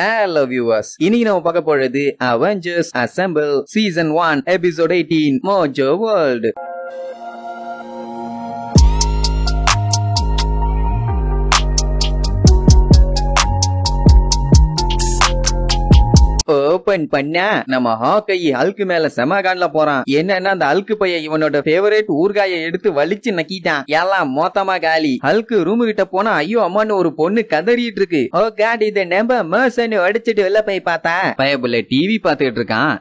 Hello viewers, இன்னைக்கு நம்ம பார்க்க போறது Avengers Assemble Season 1 Episode 18 Mojo World. Open பண்ணா நம்ம ஹாக்கை ஹல்க் மேல செமகான்ல போறான். என்னன்னா அந்த ஹல்க் பையன் இவனோட ஃபேவரட் ஊர்காயை எடுத்து வலிச்சு நக்கிட்டான். எல்லாம் மொத்தமா காலி. ஹல்க் ரூம் கிட்ட போனா ஐயோ அம்மான்னு ஒரு பொண்ணு கதறிட்டு இருக்கு. ஓ காட், இத நம்ப மர்சன் அடிச்சிட்டு வெளில போய் பார்த்தா பயபுள்ள டிவி பாத்துக்கிட்டு இருக்கான்.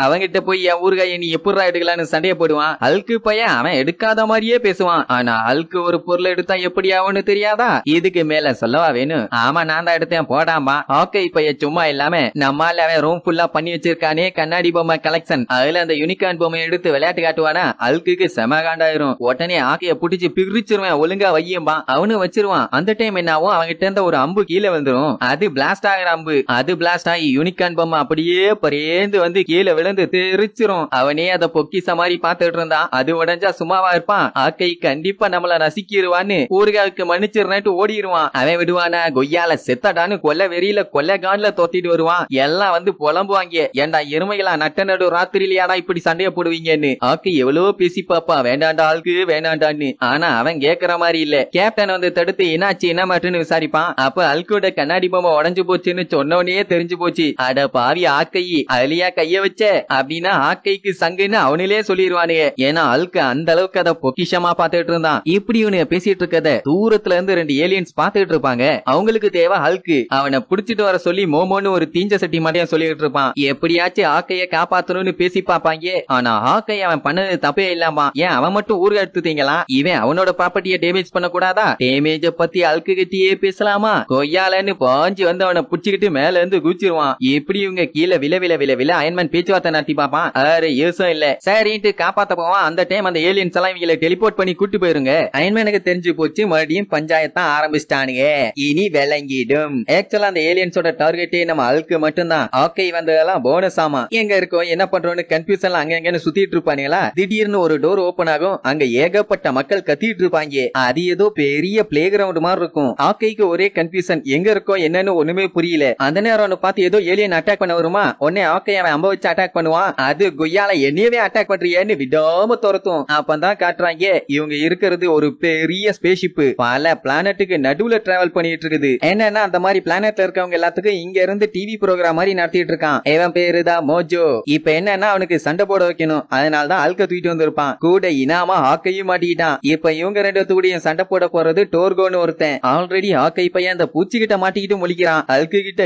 அவங்கிட்ட போய் என் ஊர்காயை நீ எப்படா எடுக்கலான்னு சண்டைய போடுவான். ஹல்க் பையன் அவன் எடுக்காத மாதிரியே பேசுவான். ஆனா ஹல்க் ஒரு பொருள் எடுத்தா எப்படி ஆகும்னு தெரியாதா? இதுக்கு மேல சொல்லவா வேணும்? ஆமா நான் தான் எடுத்தேன் போடாமா. ஹாக்கை பையன் சும்மா இல்லாம நம்ம அவன் ரூம் ஃபுல்லா பண்ணி வச்சிருக்கானே கண்ணாடி பொம்மை கலெக்ஷன். அதுல அந்த யூனிகார்ன் பொம்மை எடுத்து விளையாட்டு காட்டுவானா ஹல்க்கு செமகாண்டாயிரும். உடனே ஆக்கைய புடிச்சு பிரிச்சிருவேன். ஒழுங்கா வையும்பா அவனு வச்சிருவான். அந்த டைம் என்ன ஆகும், அவங்கிட்ட இருந்த ஒரு அம்பு கீழே வந்துரும். அது பிளாஸ்ட் ஆகிற அம்பு. அது பிளாஸ்ட் ஆகி யூனிகார்ன் பொம்மை அப்படியே பரேந்து வந்து கீழே விழுந்து தெரிச்சிரும். அவனே அதை பொக்கிச மாதிரி பாத்துட்டு இருந்தான். அது உடஞ்சா சும்மாவா இருப்பான்? ஆக்கை கண்டிப்பா நம்மள ரசிக்கிருவான்னு ஊருகாவுக்கு மன்னிச்சிருந்துட்டு ஓடிடுவான். அவன் விடுவானா? கொய்யால செத்தடான்னு கொல்ல வெறியில கொல்ல கான்ல தோத்திட்டு வருவான். எல்லாம் வந்து புலம்புவாங்க. ஏண்டா எருமைகளா நட்ட நடு ராத்திரிலையாடா இப்படி சண்டைய போடுவீங்கன்னு. ஆக்கு எவ்வளவோ பேசி பாப்பா வேண்டாண்டா ஆளுக்கு வேண்டாண்டான்னு. ஆனா அவன் கேக்குற மாதிரி இல்ல. கேப்டன் வந்து தடுத்து என்னாச்சு என்ன மாட்டுன்னு விசாரிப்பான். அப்ப அல்கோட கண்ணாடி பொம்மை உடஞ்சு போச்சுன்னு சொன்னவனே தெரிஞ்சு போச்சு. அட பாவி ஆக்கை அதுலயா கைய வச்ச அப்படின்னா ஆக்கைக்கு சங்குன்னு அவனிலே சொல்லிடுவானுங்க. ஏன்னா அல்கு அந்த அளவுக்கு அதை பொக்கிஷமா பாத்துட்டு இருந்தான். இப்படி இவனு பேசிட்டு இருக்கத தூரத்துல இருந்து ரெண்டு ஏலியன்ஸ் பாத்துட்டு இருப்பாங்க. அவங்களுக்கு தேவை ஹல்கு. அவனை புடிச்சிட்டு வர சொல்லி மோமோன்னு ஒரு தீஞ்ச சட்டி மாட்டியா சொல்லிட்டு இருப்பான். எப்படியாச்சும் ஆக்கைய காப்பாத்தணும்னு பேசி பாப்பாங்க. ஆனா ஆக்கை அவன் பண்ணது தப்பே இல்லாமா. ஏன் அவன் மட்டும் ஊருக்கு எடுத்துட்டீங்களா? இவன் அவனோட ப்ராப்பர்ட்டிய டேமேஜ் பண்ண கூடாதா? டேமேஜ பத்தி அல்கு கிட்டயே பேசலாமா? கொய்யாலன்னு பாஞ்சு வந்து அவனை புடிச்சுக்கிட்டு மேல இருந்து குச்சிருவான். எப்படி இவங்க கீழே வில அயன்மேன் பேச்சுவார்த்தை நடத்தி பாப்பான். அरे யோசம் இல்ல சரின்ட்டு காப்பாத்த போவான். அந்த டைம் அந்த ஏலியன்ஸ் எல்லாம் இவங்களை டெலிபோர்ட் பண்ணி கூட்டு போயிருங்க. அயன்மேனுக்கு தெரிஞ்சு போச்சு. மறுபடியும் பஞ்சாயத்தான் ஆரம்பிச்சிட்டானுங்க. இனி விளங்கிடும். ஆக்சுவலா அந்த ஏலியன்ஸோட டார்கெட்டே நம்ம அல்கு மட்டும்தான். ஆக்கை வந்ததெல்லாம் போனஸ் ஆமா. எங்க இருக்கோம் என்ன பண்றோம்னு கன்ஃபியூஷன்ல அங்கன்னு சுத்திட்டு இருப்பானுங்களா. திடீர்னு ஒரு டோர் ஓபன் ஆகும். அங்க ஏகப்பட்ட மக்கள் கத்திட்டு இருப்பாங்க. அது ஏதோ பெரிய பிளே கிரவுண்ட் மாதிரி இருக்கும். ஆக்கைக்கு ஒரே கன்ஃபியூஷன், எங்க இருக்கோம் என்னன்னு ஒண்ணுமே புரியல. அந்த நேரம் பார்த்து ஏதோ ஏலியன் அட்டாக் பண்ண வருமா. உடனே ஆக்கை அவன் அம்ப வச்சு அட்டாக் பண்ணுவான். அது கொய்யால என்னையவே அட்டாக் பண்றியன்னு விடாம துரத்தும். அப்பதான் காட்டுறாங்க இவங்க இருக்கிறது ஒரு பெரிய ஸ்பேஸ்ஷிப். பல பிளானட்டுக்கு நடுவுல டிராவல் பண்ணிட்டு இருக்குது. என்னன்னா அந்த மாதிரி பிளானட்ல இருக்கவங்க எல்லாத்துக்கும் இங்க இருந்து டிவி ப்ரோகிராம் மாதிரி நடத்திட்டு இருக்கான். இவன் பேருதான் மோஜோ. இப்ப என்னன்னா அவனுக்கு சண்டை போட வைக்கணும். அதனாலதான் அல்க தூக்கிட்டு வந்திருப்பான். கூட இனாமா ஹாக்கையும் மாட்டிக்கிட்டான். இப்ப இவங்க ரெண்டு கூடயும் சண்டை போட போறது டோர்கோன்னு ஒருத்தன். ஆல்ரெடி ஹாக்கை பையன் அந்த பூச்சி கிட்ட மாட்டிக்கிட்டு முழிக்கிறான். அல்கு கிட்ட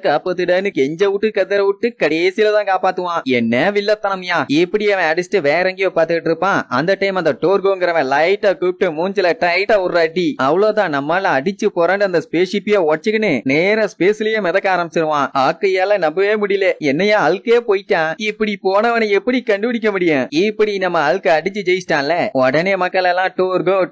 காப்பாத்துடான்னு கெஞ்ச விட்டு கதற விட்டு கடைசியில தான் காப்பாத்துவான். என்ன வில்லத்தனமியா. எப்படி அவன் அடிச்சுட்டு வேற எங்கேயோ பாத்துக்கிட்டு இருப்பான். அந்த டைம் அந்த டோர்கோங்கிறவன் லைட்டா கூப்பிட்டு மூஞ்சில டைட்டா ஒரு அடி. அவ்வளவுதான் நம்மளால அடிச்சு போறான்னு அந்த ஸ்பேஸ்ஷிப்பையே உடச்சுக்கின்னு நேர ஸ்பேஸ்லயே மிதக்க ஆரம்பிச்சிருவான். ஆக்கையால நம்பவே முடியல. என்னையா அல்கே போயிட்டான். இப்படி போனவனை எப்படி கண்டுபிடிக்க முடியும்? இப்படி நம்ம அல்க அடிச்சு ஜெயிச்சிட்டான்ல. உடனே மக்கள் எல்லாம்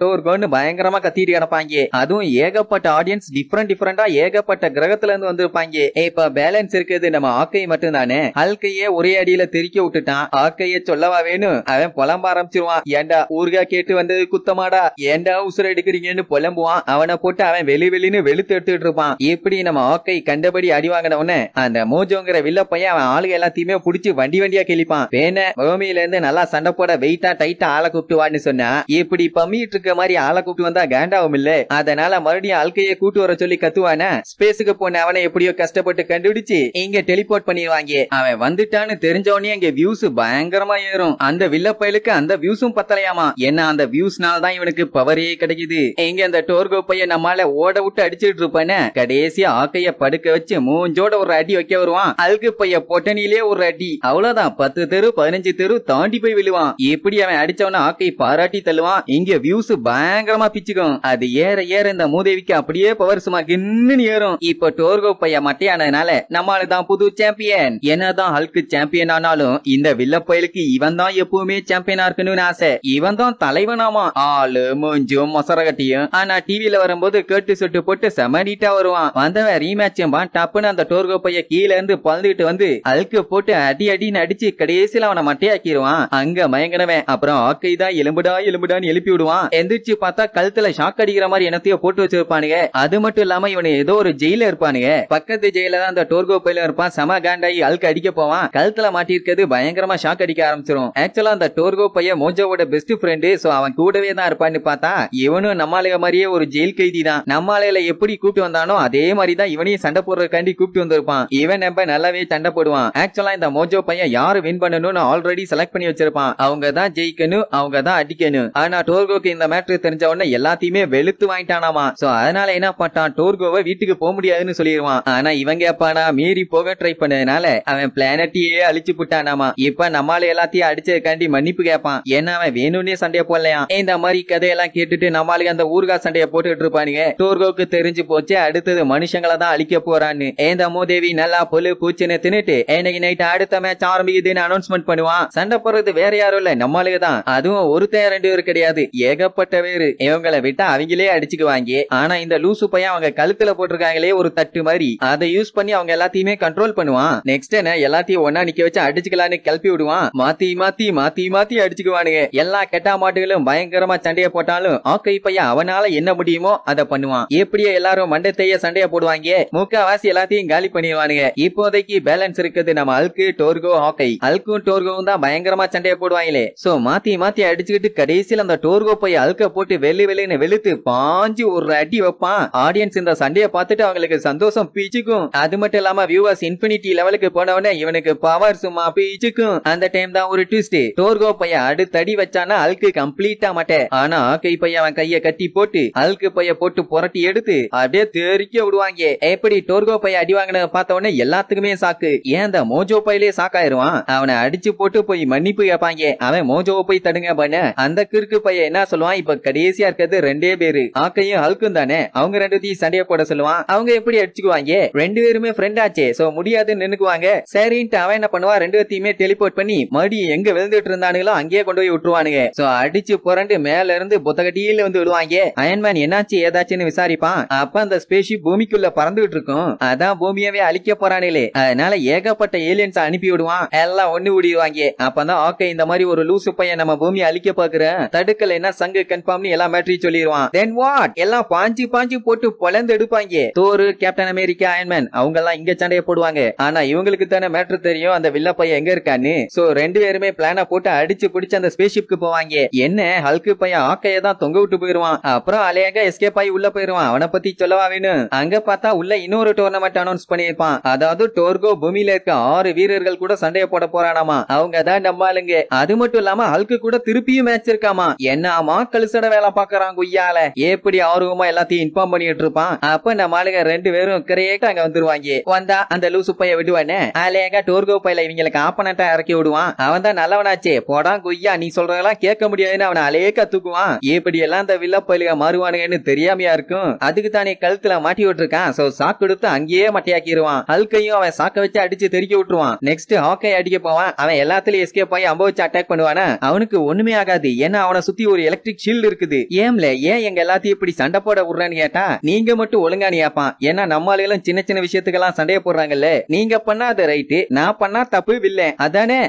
டோர்கோன்னு பயங்கரமா கத்திட்டு கிடப்பாங்க. அதுவும் ஏகப்பட்ட ஆடியன்ஸ் டிஃபரெண்டா ஏகப்பட்ட கிரகத்துல இருந்து வந்திருப்பாங்க. இப்ப பேலன்ஸ் இருக்குது நம்ம ஆக்கை மட்டும் தானே. அல்கையே ஒரே அடியில தெரிக்க விட்டுட்டான். ஆக்கைய சொல்லவா வேணும். அவன் புலம்ப ஆரம்பிச்சிருவான். ஏண்டா ஊர்கா கேட்டு வந்தது குத்தமாடா, ஏண்டா உசுர எடுக்கிறீங்கன்னு புலம்புவான். அவனை போட்டு அவன் வெளின்னு வெளுத்து எடுத்துட்டு இருப்பான். இப்படி நம்ம ஆக்கை கண்டபடி அடி வாங்கினவன அந்த மோஜோங்கிற வில்ல பையன் அவன் ஆளுக எல்லாத்தையுமே புடிச்சு வண்டியா கிழிப்பான். வேண பூமியில இருந்து நல்லா சண்டை போட வெயிட்டா டைட்டா ஆளை கூப்பிட்டு வான்னு சொன்னா இப்படி பம்மிட்டு இருக்க மாதிரி ஆளை கூப்பிட்டு வந்தா கேண்டாவும் இல்ல. அதனால மறுபடியும் அல்கைய கூட்டு வர சொல்லி கத்துவான. ஸ்பேஸுக்கு போன அவனை எப்படியோ கஷ்டப்பட்டு கண்டுபிடிச்சு இங்க டெலிபோர்ட் பண்ணிடுவாங்க. அவன் வந்துட்டான்னு தெரிஞ்சவனே இங்க வியூஸ் பயங்கரமா ஏறும். அந்த வில்ல பயலுக்கு அந்த வியூஸும் பத்தலையாமா. ஏன்னா அந்த வியூஸ்னால தான் இவனுக்கு பவரே கிடைக்குது. இங்க அந்த டோர்கோ பையன் நம்மால ஓட விட்டு அடிச்சுட்டு இருப்பானே. கடைசியா ஆக்கைய படுக்க வச்சு மூஞ்சோட ஒரு அடி வைக்க வருவான். அல்கு பைய பொட்டனிலே ஒரு அடி. அவ்வளவுதான் 10 தெரு 15 தெரு தாண்டி போய் விழுவான். எப்படி அவன் அடிச்சவன ஆக்கை பாராட்டி தள்ளுவான். இங்க வியூஸ் பயங்கரமா பிச்சுக்கும். அது ஏற இந்த மூதேவிக்கு அப்படியே பவர் சும்மா கின்னு ஏறும். இப்ப டோர்கோ பைய மட்டையானதுனால நம்மளுதான் புது சாம்பியன். என்னதான் ஹல்கு சாம்பியன் ஆனாலும் இந்த வில்ல பயலுக்கு இவன் தான் எப்பவுமே சாம்பியனா இருக்கணும்னு ஆசை. இவன் தான் தலைவனாமா. ஆளு மூஞ்சும் மொசரகட்டியும். ஆனா டிவில வரும்போது கேட்டு சொட்டு போட்டு செமடிட்டா வருவான். வந்தவன் ரீமேட்ச் டப்புன்னு அந்த டோர்கோ பைய பைய கீழ இருந்து பறந்துட்டு வந்து ஹல்க போட்டு அடி அடின்னு அடிச்சு கடைசியில அவனை மட்டையாக்கிடுவான். அங்க மயங்கினவன் அப்புறம் ஹாக்கை தான் எலும்புடான்னு எழுப்பி விடுவான். எந்திரிச்சு பார்த்தா கழுத்துல ஷாக் அடிக்கிற மாதிரி என்னத்தையோ போட்டு வச்சிருப்பானுங்க. அது மட்டும் இல்லாம இவனு ஏதோ ஒரு ஜெயில இருப்பானுங்க. பக்கத்து ஜெயில தான் அந்த டோர்கோ பையில இருப்பான். செம காண்டாயி ஹல்க் அடிக்க போவான். கழுத்துல மாட்டி இருக்கிறது பயங்கரமா ஷாக் அடிக்க ஆரம்பிச்சிரும். ஆக்சுவலா அந்த டோர்கோ பைய மோஜோவோட பெஸ்ட் ஃப்ரெண்டு. சோ அவன் கூடவே தான் இருப்பான்னு பார்த்தா இவனும் நம்மாளுக மாதிரியே ஒரு ஜெயில் கைதி தான். நம்மாளையில எப்படி கூப்பிட்டு வந்தானோ அதே மாதிரி தான் இவனையும் சண்டை போடுறதுக்காண்டி கூப்பிட்டு வந்திருப்பான். இவன் நம்ம நல்லாவே சண்டை போடுவான். ஆக்சுவலா இந்த மோஜோ பையன் யாரு வின் பண்ணணும்னு ஆல்ரெடி செலக்ட் பண்ணி வச்சிருப்பான். அவங்க தான் ஜெயிக்கணும், அவங்க தான் அடிக்கணும். ஆனா டோர்கோக்கு இந்த மேட்ரு தெரிஞ்ச உடனே எல்லாத்தையுமே வெளுத்து வாங்கிட்டானாமா. சோ அதனால என்ன பண்ணான், டோர்கோவை வீட்டுக்கு போக முடியாதுன்னு சொல்லிடுவான். ஆனா இவங்க அப்பானா மீறி போக ட்ரை பண்ணதுனால அவன் பிளானட்டையே அழிச்சு புட்டானாமா. இப்ப நம்மால எல்லாத்தையும் அடிச்சதுக்காண்டி மன்னிப்பு கேட்பான். ஏன்னா அவன் வேணும்னே சண்டைய போடலையா. இந்த மாதிரி கதையெல்லாம் கேட்டுட்டு நம்மளுக்கு அந்த ஊர்கா சண்டைய போட்டுட்டு இருப்பானுங்க. டோர்கோக்கு தெரிஞ்சு போச்சு அடுத்தது மனுஷங்களை தான் அழிக்க போறான்னு. இந்த மூதேவி நல்லா பொல்லு பூச்சின்னு தின்னுட்டு இன்னைக்கு நைட் அடுத்த மேட்ச் ஆரம்பிக்குதுன்னு அனௌன்ஸ்மெண்ட் பண்ணுவான். சண்டை போடுறது வேற யாரும் இல்ல, நம்மளுக்கு தான். அதுவும் ஒருத்தன் ரெண்டு பேர் கிடையாது, ஏகப்பட்ட பேரு. இவங்களை விட்டா அவங்களே அடிச்சுக்குவாங்க. ஆனா இந்த லூசு பையன் அவங்க கழுத்துல போட்டிருக்காங்களே ஒரு தட்டு மாதிரி, அதை யூஸ் பண்ணி அவங்க எல்லாத்தையுமே கண்ட்ரோல் பண்ணுவான். நெக்ஸ்ட் என்ன எல்லாத்தையும் ஒன்னா நிக்க வச்சு அடிச்சுக்கலான்னு கிளப்பி விடுவான். மாத்தி அடிச்சுக்குவானுங்க. எல்லா கெட்டா மாட்டுகளும் பயங்கரமா சண்டைய போட்டாலும் ஆக்கை பையன் அவனால என்ன முடியுமோ அதை பண்ணுவான். எப்படியே எல்லாரும் மண்டத்தைய சண்டைய போடுவாங்க. முக்காவாசி எல்லாத்தையும் காலி பண்ணிடுவானுங்க. இப்போதைக்கு பேலன்ஸ் இருக்குது நம்ம ஹல்க், டோர்கோ, ஹாக்கை. ஹல்க்கும் டோர்கோவும் தான் பயங்கரமா சண்டைய போடுவாங்களே. சோ மாத்தி அடிச்சுக்கிட்டு கடைசியில் அந்த டோர்கோ போய் ஹல்க போட்டு வெள்ளின்னு வெளுத்து பாஞ்சு ஒரு அடி வைப்பான். ஆடியன்ஸ் இந்த சண்டைய பார்த்துட்டு அவங்களுக்கு சந்தோஷம் பீச்சுக்கும். அது மட்டும் இல்லாம வியூவர்ஸ் இன்ஃபினிட்டி லெவலுக்கு போனவனே இவனுக்கு பவர் சும்மா பீச்சுக்கும். அந்த டைம் தான் ஒரு ட்விஸ்ட். டோர்கோ பையன் அடுத்தடி வச்சானா ஹல்க் கம்ப்ளீட்டா மாட்டேன். ஆனா ஆக்கை பையன் அவன் கைய கட்டி போட்டு ஹல்க் பைய போட்டு புரட்டி எடுத்து அப்படியே தெரிக்க விடுவாங்க. எப்படி டோர்கோ பைய அடி வாங்கின பார்த்த உடனே எல்லாத்துக்குமே சாக்கு. ஏன் அந்த மோஜோ பையிலே சாக்காயிருவான். அவனை அடிச்சு போட்டு போய் மன்னிப்பு கேட்பாங்க. அவன் மோஜோவை போய் தடுங்க பண்ண அந்த கிறுக்கு பையன் என்ன சொல்லுவான், இப்ப கடைசியா இருக்கிறது ரெண்டே பேரு ஆக்கையும் ஹல்க்கும் தானே, அவங்க ரெண்டுத்தையும் சண்டைய போட சொல்லுவான். அவங்க எப்படி அடிச்சுக்குவாங்க, ரெண்டு பேருமே ஃப்ரெண்ட் ஆச்சே. சோ முடியாதுன்னு நினைக்குவாங்க. சரின்ட்டு அவன் என்ன பண்ணுவான், ரெண்டு பேத்தையுமே டெலிபோர்ட் பண்ணி மறுபடியும் எங்க விழுந்துட்டு இருந்தானுங்களோ அங்கேயே கொண்டு போய் விட்டுருவானுங்க. சோ அடிச்சு புரண்டு மேல இருந்து புத்தகட்டியில வந்து விடுவாங்க. அயன்மேன் என்னாச்சு ஏதாச்சுன்னு விசாரிப்பான். அப்ப அந்த ஸ்பேஸ்ஷிப் பூமிக்குள்ள பறந்துகிட்டு இருக்கும். அதான் பூமியவே அழிக்க போறானுங்களே, அதனால ஏகப்பட்ட ஏலியன்ஸ் அனுப்பி விடுவான். எல்லாம் ஒண்ணு விடுவாங்க. அப்பதான் ஓகே இந்த மாதிரி ஒரு லூசு பையன் நம்ம பூமியை அழிக்க பாக்குறேன், தடுக்கல என்ன சங்கு கன்ஃபார்ம் எல்லா மேட்டரையும் சொல்லிடுவான். தென் வாட் எல்லாம் பாஞ்சு போட்டு பொலந்து எடுப்பாங்க. தோரு, கேப்டன் அமெரிக்கா, அயன்மேன் அவங்க எல்லாம் இங்க சண்டைய போடுவாங்க. ஆனா இவங்களுக்கு தானே மேட்டர் தெரியும் அந்த வில்ல பையன் எங்க இருக்கான்னு. சோ ரெண்டு பேருமே பிளான போட்டு அடிச்சு பிடிச்சு அந்த ஸ்பேஸ்ஷிப்க்கு போவாங்க. என்ன ஹல்க் பையன் ஆக்கைய தான் தொங்க விட்டு போயிருவான். அப்புறம் அலையாக எஸ்கேப் ஆகி உள்ள போயிருவான். அவனை பத்தி சொல்லவா வேணும். அங்க பார்த்தா உள்ள இன்னொரு டோர்னமெண்ட் அனௌன்ஸ் பண்ணிருப்பான். அதாவது டோர்கோ பூமியில இருக்க 6 வீரர்கள் கூட சண்டைய போட போறானாமா. அவங்க தான் நம்மாளுங்க. அது மட்டும் இல்லாம ஹல்க் கூட திருப்பியும் மேட்ச் இருக்காமா. என்னமா கழுசட வேலை பாக்குறான் குய்யால. எப்படி ஆர்வமா எல்லாத்தையும் இன்ஃபார்ம் பண்ணிட்டு இருப்பான். அப்ப நம்ம ஆளுங்க ரெண்டு பேரும் கரெக்டா அங்க வந்துருவாங்க. வந்தா அந்த லூசு பைய விடுவானே அலேகா டோர்கோ பையில இவங்களுக்கு ஆப்பனட்டா இறக்கி விடுவான். அவன் தான் நல்லவனாச்சே, போடா குய்யா நீ சொல்றதெல்லாம் கேட்க முடியாதுன்னு அவனை அலேக்கா தூக்குவான். எப்படி எல்லாம் அந்த வில்ல பயிலுக மாறுவானுங்கன்னு தெரியாமையா இருக்கும். அதுக்கு தானே கழுத்துல மாட்டி விட்டுருக்கான். சோ சாக்கு எடுத்து அங்கேயே மட்டையாக்கிடுவான். ஹல்கையும் அவன் சாக்க வச்சு அடிச்சு தெறிக்க விட்டுருவான். நெக்ஸ்ட் ஹாக்கை அடிக்க போவான். அவன் எல்லாத்துலயும் எஸ்கேப் ஆகி அம்ப வச்சு அட்டாக் பண்ணுவானா. அவனுக்கு ஒண்ணுமே ஆகாது. ஏன்னா அவனை சுத்தி ஒரு எலக்ட்ரிக் ஷீல்டு இருக்குது. ஏன் எங்க எல்லாத்தையும் இப்படி சண்டை போட விடுறான்னு கேட்டா நீங்க மட்டும் ஒழுங்கா நியாப்பான். ஏன்னா நம்மளாலும் சின்ன சின்ன விஷயத்துக்கெல்லாம் சண்டைய போடுறாங்கல்ல. நீங்க பண்ணா அது ரைட்டு, நான் பண்ணா தப்பு வில்ல அதானே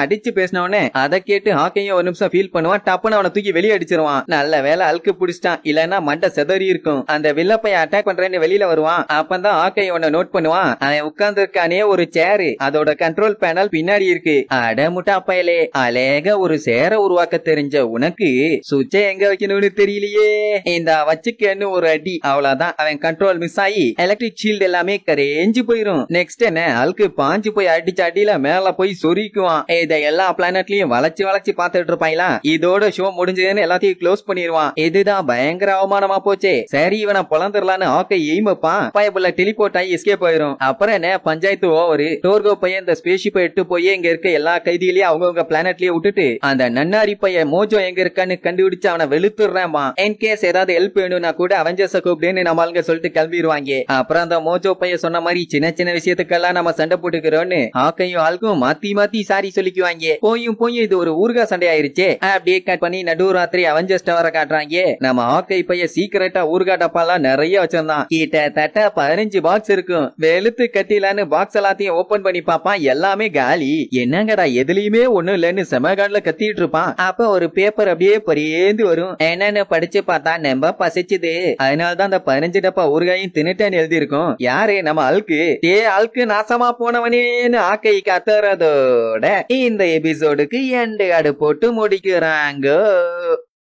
அடிச்சு பேசினவனே. அதை கேட்டு ஹாக்கையும் ஒரு நிமிஷம் ஃபீல் பண்ணுவான். டப்புன்னு அவனை தூக்கி வெளியே அடிச்சிருவான். நல்ல வேலை அல்கு பிடிச்சிட்டான், இல்லன்னா மண்டை செதறி இருக்கும். அந்த வில்லப்பைய அட்டாக் பண்றேன்னு வெளியில வருவான். அப்பதான் ஹாக்கை உன்னை நோட் பண்ணுவான். அவன் உட்கார்ந்து இருக்கானே ஒரு சேரு, அதோட கண்ட்ரோல் பேனல் பின்னாடி இருக்கு. அட முட்டா பயலே, அலேக ஒரு சேர உருவாக்க தெரிஞ்ச உனக்கு சுவிட்சை எங்க வைக்கணும்னு தெரியலையே, இந்த வச்சுக்கன்னு ஒரு அடி. அவ்வளவுதான், அவன் கண்ட்ரோல் மிஸ் ஆகி எலக்ட்ரிக் ஷீல்டு எல்லாமே கரேஞ்சு போயிரும். நெக்ஸ்ட் என்ன ஹல்க் பாஞ்சு போய் அடிச்சு அடியில மேல போய் சொரிக்குவான். இத எல்லா பிளானட்லயும் வளைச்சு பாத்துட்டு இருப்பாங்களா. இதோட ஷோ முடிஞ்சதுன்னு எல்லாத்தையும் க்ளோஸ் பண்ணிடுவான். இதுதான் பயங்கர அவமானமா போச்சே. சரி இவனை பொழந்துடலான்னு ஆக்கை எய்மப்பான். பயப்புள்ள டெலிபோர்ட் ஆகி எஸ்கேப் ஆயிரும். அப்புறம் என்ன பஞ்சாயத்து ஓவர். டோர்கோ பையன் இந்த ஸ்பேஸ்ஷிப்பை எடுத்து போய் இங்க இருக்க எல்லா கைதிகளையும் அவங்கவுங்க பிளானட்லயே விட்டுட்டு அந்த நன்னாரி பையன் மோஜோ எங்க இருக்கான்னு கண்டுபிடிச்சு அவனை வெளுத்துறான். இன்கேஸ் ஏதாவது ஹெல்ப் வேணும்னா கூட அவெஞ்சர்ஸ் கூப்பிடுன்னு நம்ம ஆளுங்க சொல்லிட்டு கிளம்பிடுவாங்க. அப்புறம் அந்த மோஜோ பையன் சொன்ன மாதிரி சின்ன சின்ன விஷயத்துக்கெல்லாம் நம்ம சண்டை போட்டுக்கிறோம்னு ஆக்கையும் ஆளுக்கும் மாத்தி சாரி சொல்லிக்குவாங்க. போயும் இது ஒரு ஊர்கா சண்டை ஆயிருச்சே. அப்படியே கட் பண்ணி நடுராத்திரி அவெஞ்சர்ஸ் டவரை காட்டுறாங்க. நம்ம ஆக்கை பையன் சீக்கிரட்டா ஊர்கா டப்பாலாம் நிறைய வச்சிருந்தான். கிட்டத்தட்ட 15 பாக்ஸ் இருக்கும். கொளுத்து கட்டிலான்னு பாக்ஸ் எல்லாத்தையும் ஓபன் பண்ணி பாப்பான், எல்லாமே காலி. என்னங்கடா எதுலயுமே ஒண்ணும் இல்லன்னு செமகான்ல கத்திட்டு இருப்பான். அப்ப ஒரு பேப்பர் அப்படியே பரியேந்து வரும். என்னன்னு படிச்சு பார்த்தா நம்ப பசிச்சுது, அதனாலதான் அந்த 15 டப்பா ஊறுகாயும் தின்னுட்டேன்னு எழுதி இருக்கும். யாரு? நம்ம அல்கு. அல்கு நாசமா போனவனேன்னு ஆக்கை கத்துறதோட இந்த எபிசோடுக்கு எண்டு கார்டு போட்டு முடிக்கிறாங்க.